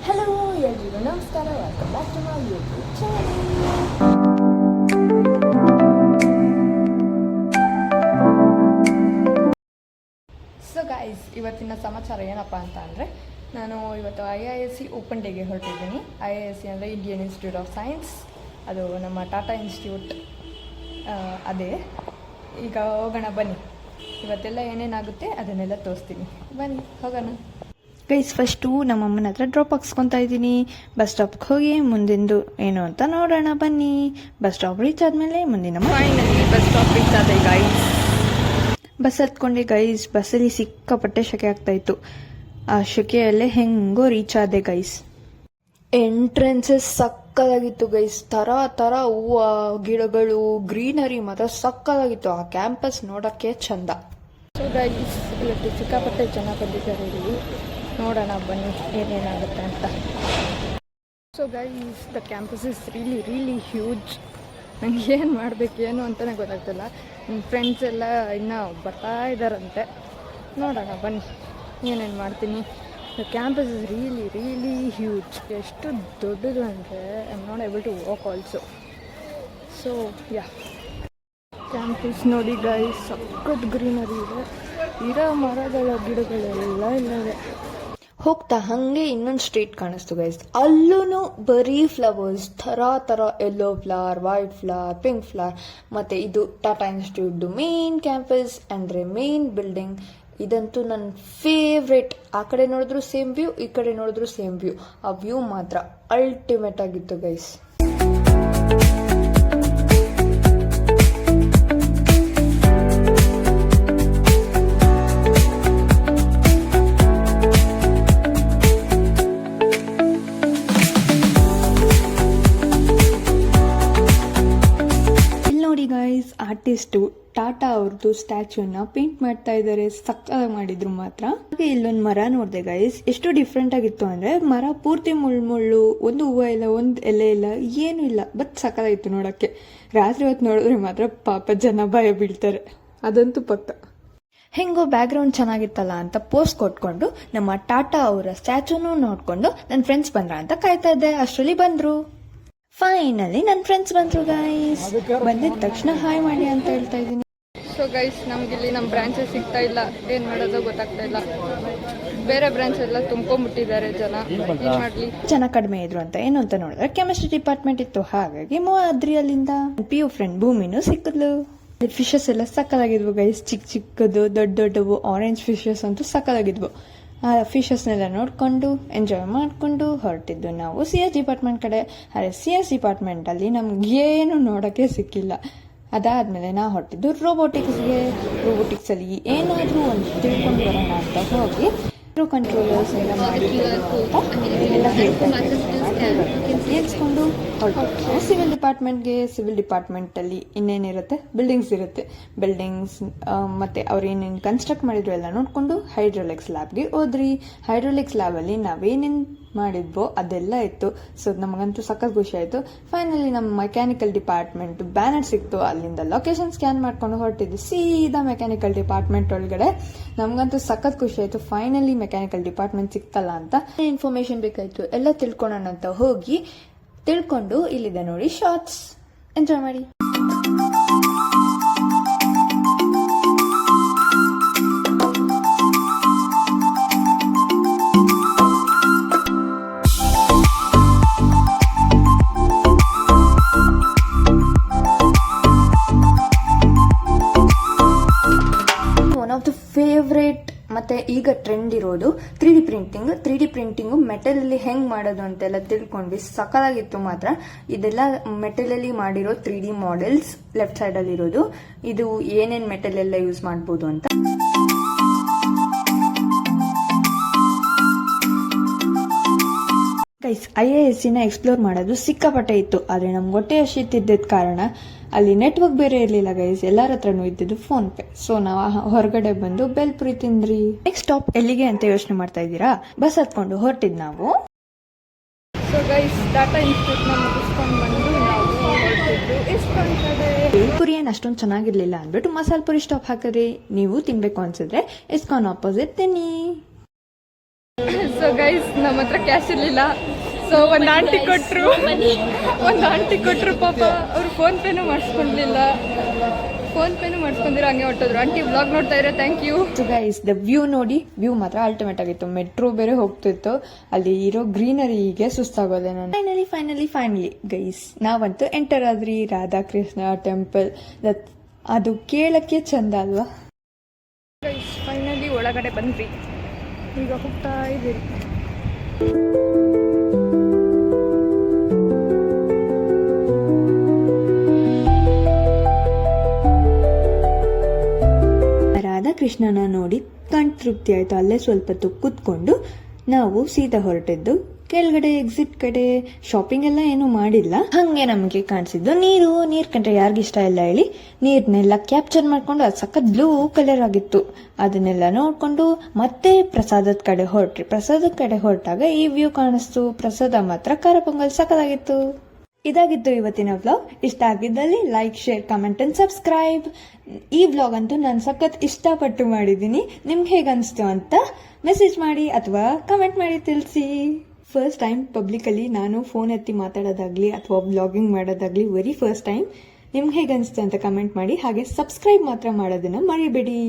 Hello ಎಲ್ರಿಗೂ ನಮಸ್ಕಾರ, welcome back to my YouTube channel. So guys, ಇವತ್ತಿನ ಸಮಾಚಾರ ಏನಪ್ಪ ಅಂತ ಅಂದರೆ, ನಾನು ಇವತ್ತು IISc ಓಪನ್ ಡೇಗೆ ಹೊರಟಿದ್ದೀನಿ. IISc ಅಂದರೆ ಇಂಡಿಯನ್ ಇನ್ಸ್ಟಿಟ್ಯೂಟ್ ಆಫ್ ಸೈನ್ಸ್, ಅದು ನಮ್ಮ ಟಾಟಾ ಇನ್ಸ್ಟಿಟ್ಯೂಟ್ ಅದೇ. ಈಗ ಹೋಗೋಣ ಬನ್ನಿ, ಇವತ್ತೆಲ್ಲ ಏನೇನಾಗುತ್ತೆ ಅದನ್ನೆಲ್ಲ ತೋರಿಸ್ತೀನಿ, ಬನ್ನಿ ಹೋಗೋಣ. ಗೈಸ್, ಫಸ್ಟು ನಮ್ಮ ಅಮ್ಮನ ಹತ್ರ ಡ್ರಾಪ್ ಹಾಕ್ಸ್ಕೊತಾ ಇದ್ದೀನಿ. ಬಸ್ ಸ್ಟಾಪ್ಗೆ ಹೋಗಿ ಮುಂದಿಂದು ಏನು ಅಂತ ನೋಡೋಣ ಬನ್ನಿ. ಬಸ್ ಸ್ಟಾಪ್ ರೀಚ್ ಆದಮೇಲೆ ಮುಂದಿನ ಫೈನಲಿ ಬಸ್ ಸ್ಟಾಪ್ ರೀಚ್ ಆದೆ ಗೈಸ್. ಬಸ್ ಹತ್ಕೊಂಡೆ ಗೈಸ್. ಬಸ್ಸಲ್ಲಿ ಸಿಕ್ಕಾಪಟ್ಟೆ ಶೆಕೆ ಆಗ್ತಾಯಿತ್ತು. ಆ ಶೆಕೆಯಲ್ಲೇ ಹೆಂಗೋ ರೀಚ್ ಆದೆ ಗೈಸ್. ಎಂಟ್ರೆನ್ಸಸ್ ಸಕ್ಕದಾಗಿತ್ತು ಗೈಸ್. ಥರ ಥರ ಹೂವು, ಗಿಡಗಳು, ಗ್ರೀನರಿ ಮಾತ್ರ ಸಕ್ಕದಾಗಿತ್ತು. ಆ ಕ್ಯಾಂಪಸ್ ನೋಡೋಕ್ಕೆ ಚಂದ. ಸೊ ಗೈಸ್, ಇವತ್ತು ಸಿಕ್ಕಾಪಟ್ಟೆ ಜನ ಬಂದಿದ್ದಾರೆ ಇಲ್ಲಿ. ನೋಡೋಣ ಬನ್ನಿ ಏನೇನಾಗುತ್ತೆ ಅಂತ. So guys, the campus is really huge. ನನಗೆ ಏನು ಮಾಡಬೇಕು ಏನು ಅಂತಲೇ ಗೊತ್ತಾಗ್ತಿಲ್ಲ. ನನ್ನ ಫ್ರೆಂಡ್ಸ್ ಎಲ್ಲ ಇನ್ನೂ ಬರ್ತಾ ಇದ್ದಾರಂತೆ. ನೋಡೋಣ ಬನ್ನಿ ಏನೇನು ಮಾಡ್ತೀನಿ. The campus is really huge. ಎಷ್ಟು ದೊಡ್ಡದು ಅಂದರೆ I am not able to walk also. So yeah, campus ನೋಡಿ ಗೈಸ್, ಸಖತ್ ಗ್ರೀನರಿ ಇದೆ. ಇರೋ ಮರಗಳ ಗಿಡಗಳೆಲ್ಲ ಇಲ್ಲದೆ. ಹೋಗ್ತಾ ಹಾಗೆ ಇನ್ನೊಂದು ಸ್ಟ್ರೀಟ್ ಕಾಣಿಸ್ತು ಗೈಸ್. ಅಲ್ಲೂ ಬರೀ ಫ್ಲವರ್ಸ್, ಥರ ಥರ yellow flower, white flower, pink flower. ಮತ್ತು ಇದು ಟಾಟಾ ಇನ್ಸ್ಟಿಟ್ಯೂಟ್ದು ಮೇನ್ ಕ್ಯಾಂಪಸ್ ಅಂದರೆ ಮೇನ್ ಬಿಲ್ಡಿಂಗ್. ಇದಂತೂ ನನ್ನ ಫೇವ್ರೇಟ್. ಆ ಕಡೆ ನೋಡಿದ್ರು ಸೇಮ್ ವ್ಯೂ, ಈ ಕಡೆ ನೋಡಿದ್ರು ಸೇಮ್ ವ್ಯೂ. ಆ ವ್ಯೂ ಮಾತ್ರ ಅಲ್ಟಿಮೇಟ್ ಆಗಿತ್ತು ಗೈಸ್. ಆರ್ಟಿಸ್ಟು ಟಾಟಾ ಅವ್ರದ್ದು ಸ್ಟ್ಯಾಚ್ಯೂನ ಪೇಂಟ್ ಮಾಡ್ತಾ ಇದ್ದಾರೆ. ಸಕ್ಕತ್ತಾಗಿ ಮಾಡಿದ್ರು ಮಾತ್ರ. ಹಾಗೆ ಇಲ್ಲೊಂದು ಮರ ನೋಡಿದೆ ಗೈಸ್. ಎಷ್ಟು ಡಿಫ್ರೆಂಟ್ ಆಗಿತ್ತು ಅಂದರೆ, ಮರ ಪೂರ್ತಿ ಮುಳ್ಳು, ಒಂದು ಹೂವು ಇಲ್ಲ, ಒಂದು ಎಲೆ ಇಲ್ಲ, ಏನೂ ಇಲ್ಲ. ಬಟ್ ಸಕ್ಕತ್ತಾಗಿತ್ತು ನೋಡೋಕ್ಕೆ. ರಾತ್ರಿ ಹೊತ್ತು ನೋಡಿದ್ರೆ ಮಾತ್ರ ಪಾಪ ಜನ ಭಯ ಬೀಳ್ತಾರೆ, ಅದಂತೂ ಪಕ್ಕ. ಹೆಂಗೋ ಬ್ಯಾಕ್ಗ್ರೌಂಡ್ ಚೆನ್ನಾಗಿತ್ತಲ್ಲ ಅಂತ ಪೋಸ್ ಕೊಟ್ಕೊಂಡು ನಮ್ಮ ಟಾಟಾ ಅವರ ಸ್ಟ್ಯಾಚ್ಯೂನು ನೋಡ್ಕೊಂಡು ನನ್ನ ಫ್ರೆಂಡ್ಸ್ ಬಂದ್ರ ಅಂತ ಕಾಯ್ತಾ ಇದ್ದೆ. ಅಷ್ಟರಲ್ಲಿ ಬಂದ್ರು. ಫೈನಲಿ ನನ್ನ ಫ್ರೆಂಡ್ಸ್ ಬಂದರು ಗೈಸ್. ಬಂದಿದ ತಕ್ಷಣ ಹಾಯ್ ಮಾಡಿ ಅಂತ ಹೇಳ್ತಾ ಇದ್ದೀನಿ. ಸೊ ಗೈಸ್, ನಮಗಿಲ್ಲಿ ನಮ್ಮ ಬ್ರಾಂಚಸ್ ಸಿಗ್ತಾ ಇಲ್ಲ. ಏನು ಮಾಡೋದು ಗೊತ್ತಾಗ್ತಾ ಇಲ್ಲ. ಬೇರೆ ಬ್ರಾಂಚ್ ಎಲ್ಲ ತುಂಬ್ಕೊಂಡ್ಬಿಟ್ಟಿದ್ದಾರೆ ಜನ. ಏನು ಮಾಡಲಿ, ಜನ ಕಡಿಮೆ ಇದ್ರು ಅಂತ ಏನು ಅಂತ ನೋಡಿದ್ರೆ ಕೆಮಿಸ್ಟ್ರಿ ಡಿಪಾರ್ಟ್ಮೆಂಟ್ ಇತ್ತು. ಹಾಗಾಗಿ ಮೂವ್ ಆದ್ರಿ ಅಲ್ಲಿಂದ. PU ಫ್ರೆಂಡ್ ಭೂಮಿನೂ ಸಿಕ್ಕಿದ್ಲು. ಫಿಶಸ್ ಎಲ್ಲ ಸಕ್ಕದಾಗಿದ್ವು ಗೈಸ್. ಚಿಕ್ಕದು ದೊಡ್ಡವು ಆರೆಂಜ್ ಫಿಶಸ್ ಅಂತೂ ಸಕ್ಕದಾಗಿದ್ವು. ಆ ಫಿಶಸ್ನೆಲ್ಲ ನೋಡಿಕೊಂಡು ಎಂಜಾಯ್ ಮಾಡಿಕೊಂಡು ಹೊರಟಿದ್ದು ನಾವು CS ಡಿಪಾರ್ಟ್ಮೆಂಟ್ ಕಡೆ. ಆದರೆ CS ಡಿಪಾರ್ಟ್ಮೆಂಟಲ್ಲಿ ನಮಗೇನು ನೋಡೋಕ್ಕೆ ಸಿಕ್ಕಿಲ್ಲ. ಅದಾದಮೇಲೆ ನಾವು ಹೊರಟಿದ್ದು ರೋಬೋಟಿಕ್ಸಲ್ಲಿ ಏನಾದರೂ ಒಂದು ತಿಳ್ಕೊಂಡು ಬರೋಣ ಅಂತ ಹೋಗಿ ಕಂಟ್ರೋಲರ್ಸ್ ಎಲ್ಲ ಮಾಡಿಕೊಂಡು ಎಲ್ಲ ಹೇಳ್ಕೊಂಡು ಹೊರಟು ಸಿವಿಲ್ ಡಿಪಾರ್ಟ್ಮೆಂಟ್ಗೆ. ಸಿವಿಲ್ ಡಿಪಾರ್ಟ್ಮೆಂಟಲ್ಲಿ ಇನ್ನೇನಿರುತ್ತೆ, ಬಿಲ್ಡಿಂಗ್ಸ್ ಇರುತ್ತೆ. ಬಿಲ್ಡಿಂಗ್ಸ್ ಮತ್ತು ಅವ್ರು ಏನೇನು ಕನ್ಸ್ಟ್ರಕ್ಟ್ ಮಾಡಿದ್ರು ಎಲ್ಲ ನೋಡಿಕೊಂಡು ಹೈಡ್ರೋಲಿಕ್ಸ್ ಲ್ಯಾಬ್ಗೆ ಹೋದ್ರಿ. ಹೈಡ್ರೋಲಿಕ್ಸ್ ಲ್ಯಾಬಲ್ಲಿ ನಾವೇನೇನು ಮಾಡಿದ್ವೋ ಅದೆಲ್ಲ ಇತ್ತು. ಸೊ ನಮಗಂತೂ ಸಖತ್ ಖುಷಿ ಆಯಿತು. ಫೈನಲಿ ನಮ್ಮ ಮೆಕ್ಯಾನಿಕಲ್ ಡಿಪಾರ್ಟ್ಮೆಂಟ್ ಬ್ಯಾನರ್ ಸಿಕ್ತು. ಅಲ್ಲಿಂದ ಲೊಕೇಶನ್ ಸ್ಕ್ಯಾನ್ ಮಾಡ್ಕೊಂಡು ಹೊರಟಿದ್ದು ಸೀದಾ ಮೆಕ್ಯಾನಿಕಲ್ ಡಿಪಾರ್ಟ್ಮೆಂಟ್ ಒಳಗಡೆ. ನಮಗಂತೂ ಸಖತ್ ಖುಷಿ ಆಯಿತು. ಫೈನಲಿ ಮೆಕ್ಯಾನಿಕಲ್ ಡಿಪಾರ್ಟ್ಮೆಂಟ್ ಸಿಕ್ತಲ್ಲ ಅಂತ. ಇನ್ಫಾರ್ಮೇಶನ್ ಬೇಕಾಯಿತು, ಎಲ್ಲ ತಿಳ್ಕೊಳ್ಳೋಣ ಅಂತ ಹೋಗಿ ತಿಳ್ಕೊಂಡು ಇಲ್ಲಿದೆ ನೋಡಿ ಶಾರ್ಟ್ಸ್. ಎಂಜಾಯ್ ಮಾಡಿ. ಒನ್ ಆಫ್ ದ ಫೇವ್ರೇಟ್ ಮತ್ತು ಈಗ ಟ್ರೆಂಡ್ ಇರೋದು 3D ಪ್ರಿಂಟಿಂಗ್. 3D ಪ್ರಿಂಟಿಂಗು ಮೆಟಲಲ್ಲಿ ಹೆಂಗೆ ಮಾಡೋದು ಅಂತೆಲ್ಲ ತಿಳ್ಕೊಂಡ್ವಿ. ಸಕಲಾಗಿತ್ತು ಮಾತ್ರ. ಇದೆಲ್ಲ ಮೆಟಲಲ್ಲಿ ಮಾಡಿರೋ 3D ಮಾಡೆಲ್ಸ್ ಲೆಫ್ಟ್ ಸೈಡಲ್ಲಿ ಇರೋದು. ಇದು ಏನೇನು ಮೆಟಲ್ ಎಲ್ಲ ಯೂಸ್ ಮಾಡ್ಬೋದು ಅಂತ. ಗೈಸ್, IIScನ ಎಕ್ಸ್ಪ್ಲೋರ್ ಮಾಡೋದು ಸಿಕ್ಕಾಪಟ್ಟೆ ಇತ್ತು. ಆದರೆ ನಮ್ಗೆ ಹೊಟ್ಟೆ ಹಸಿತಿದ್ದ ಕಾರಣ ಅಲ್ಲಿ ನೆಟ್ವರ್ಕ್ ಬೇರೆ ಇರಲಿಲ್ಲ ಗೈಸ್. ಎಲ್ಲರ ಹತ್ರನೂ ಇದ್ದಿದ್ದು ಫೋನ್ಪೇ. ಸೊ ನಾವು ಹೊರಗಡೆ ಬಂದು ಬೇಲ್ಪುರಿ ತಿಂದ್ರಿ. ನೆಕ್ಸ್ಟ್ ಸ್ಟಾಪ್ ಎಲ್ಲಿಗೆ ಅಂತ ಯೋಚನೆ ಮಾಡ್ತಾ ಇದ್ದೀರಾ? ಬಸ್ ಹತ್ಕೊಂಡು ಹೊರಟಿದ್ದು ನಾವು. ಸೊ ಗೈಸ್, ಟಾಟಾ ಇನ್ಸ್ಟಿಟ್ಯೂಟ್ನ ಮುಗಿಸ್ಕೊಂಡು ಬಂದು ನಾವು ಹೊರಟಿದ್ದು ಇಸ್ಕಾನ್ ಕಡೆ. ಬೇಲ್ಪುರಿ ಏನು ಅಷ್ಟೊಂದು ಚೆನ್ನಾಗಿರ್ಲಿಲ್ಲ ಅಂದ್ಬಿಟ್ಟು ಮಸಾಲೆ ಪುರಿ ಸ್ಟಾಪ್ ಹಾಕಿದ್ರಿ. ನೀವು ತಿನ್ಬೇಕು ಅನ್ಸಿದ್ರೆ ಇಸ್ಕಾನ್ ಆಪೋಸಿಟ್ ತಿನ್ನಿ. ಸೊ ಗೈಸ್ ನಮ್ಮ ಹತ್ರ ಕ್ಯಾಶ್ ಇರಲಿಲ್ಲ. ಸೊ ಒಂದು ಆಂಟಿ ಕೊಟ್ಟರು ಪಾಪ ಅವ್ರು ಫೋನ್ಪೇನೂ ಮಾಡಿಸ್ಕೊಂಡಿಲ್ಲ. ಫೋನ್ಪೇನೂ ಮಾಡಿಸ್ಕೊಂಡಿರೋ ಹಂಗೆ ಹೊಟ್ಟೋದ್ರು. ಆಂಟಿ ವ್ಲಾಗ್ ನೋಡ್ತಾ ಇರೋ thank you. So guys the view ನೋಡಿ, ವ್ಯೂ ಮಾತ್ರ ಅಲ್ಟಿಮೇಟ್ ಆಗಿತ್ತು. ಮೆಟ್ರೋ ಬೇರೆ ಹೋಗ್ತಿತ್ತು, ಅಲ್ಲಿ ಇರೋ ಗ್ರೀನರಿಗೆ ಸುಸ್ತಾಗೋದೆ ನಾನು. ಫೈನಲಿ ಗೈಸ್ ನಾವಂತೂ ಎಂಟರ್ ಆದ್ರಿ ರಾಧಾಕೃಷ್ಣ ಟೆಂಪಲ್. ಅದು ಕೇಳಕ್ಕೆ ಚಂದ ಅಲ್ವಾ ಗೈಸ್. ಫೈನಲಿ ಒಳಗಡೆ ಬಂದ್ವಿ, ಈಗ ಹೋಗ್ತಾ ಇದ್ದೀರಿ. ರಾಧಾಕೃಷ್ಣನ ನೋಡಿ ಕಣ್ ತೃಪ್ತಿ ಆಯ್ತು. ಅಲ್ಲೇ ಸ್ವಲ್ಪ ಹೊತ್ತು ಕೂತ್ಕೊಂಡು ನಾವು ಸೀದಾ ಹೊರಟಿದ್ದು ಕೆಳಗಡೆ ಎಕ್ಸಿಟ್ ಕಡೆ. ಶಾಪಿಂಗ್ ಎಲ್ಲ ಏನು ಮಾಡಿಲ್ಲ, ಹಂಗೆ ನಮಗೆ ಕಾಣಿಸಿದ್ದು ನೀರು ಕಂಡ್ರೆ ಯಾರಿಗಿಷ್ಟ ಇಲ್ಲ ಹೇಳಿ. ನೀರ್ನೆಲ್ಲ ಕ್ಯಾಪ್ಚರ್ ಮಾಡ್ಕೊಂಡು ಅದು ಸಖತ್ ಬ್ಲೂ ಕಲರ್ ಆಗಿತ್ತು. ಅದನ್ನೆಲ್ಲ ನೋಡ್ಕೊಂಡು ಮತ್ತೆ ಪ್ರಸಾದದ ಕಡೆ ಹೊರಟ್ರಿ. ಪ್ರಸಾದದ ಕಡೆ ಹೊರಟಾಗ ಈ ವ್ಯೂ ಕಾಣಿಸ್ತು. ಪ್ರಸಾದ ಮಾತ್ರ ಖಾರ ಪೊಂಗಲ್ ಸಖತ್ತಾಗಿತ್ತು. ಇದಾಗಿತ್ತು ಇವತ್ತಿನ ವ್ಲಾಗ್. ಇಷ್ಟ ಆಗಿದ್ದಲ್ಲಿ like, share, comment and subscribe. ಈ ವ್ಲಾಗ್ ಅಂತೂ ನಾನು ಸಖತ್ ಇಷ್ಟಪಟ್ಟು ಮಾಡಿದ್ದೀನಿ. ನಿಮ್ಗೆ ಹೇಗೆ ಅನಿಸ್ತು ಅಂತ ಮೆಸೇಜ್ ಮಾಡಿ ಅಥವಾ ಕಮೆಂಟ್ ಮಾಡಿ ತಿಳಿಸಿ. ಫಸ್ಟ್ ಟೈಮ್ ಪಬ್ಲಿಕಲ್ಲಿ ನಾನು ಫೋನ್ ಎತ್ತಿ ಮಾತಾಡೋದಾಗ್ಲಿ ಅಥವಾ ವ್ಲಾಗಿಂಗ್ ಮಾಡೋದಾಗ್ಲಿ ವೆರಿ ಫಸ್ಟ್ ಟೈಮ್. ನಿಮ್ಗೆ ಹೇಗೆ ಅನಿಸ್ತು ಅಂತ ಕಮೆಂಟ್ ಮಾಡಿ. ಹಾಗೆ ಸಬ್ಸ್ಕ್ರೈಬ್ ಮಾತ್ರ ಮಾಡೋದನ್ನ ಮರಿಬೇಡಿ.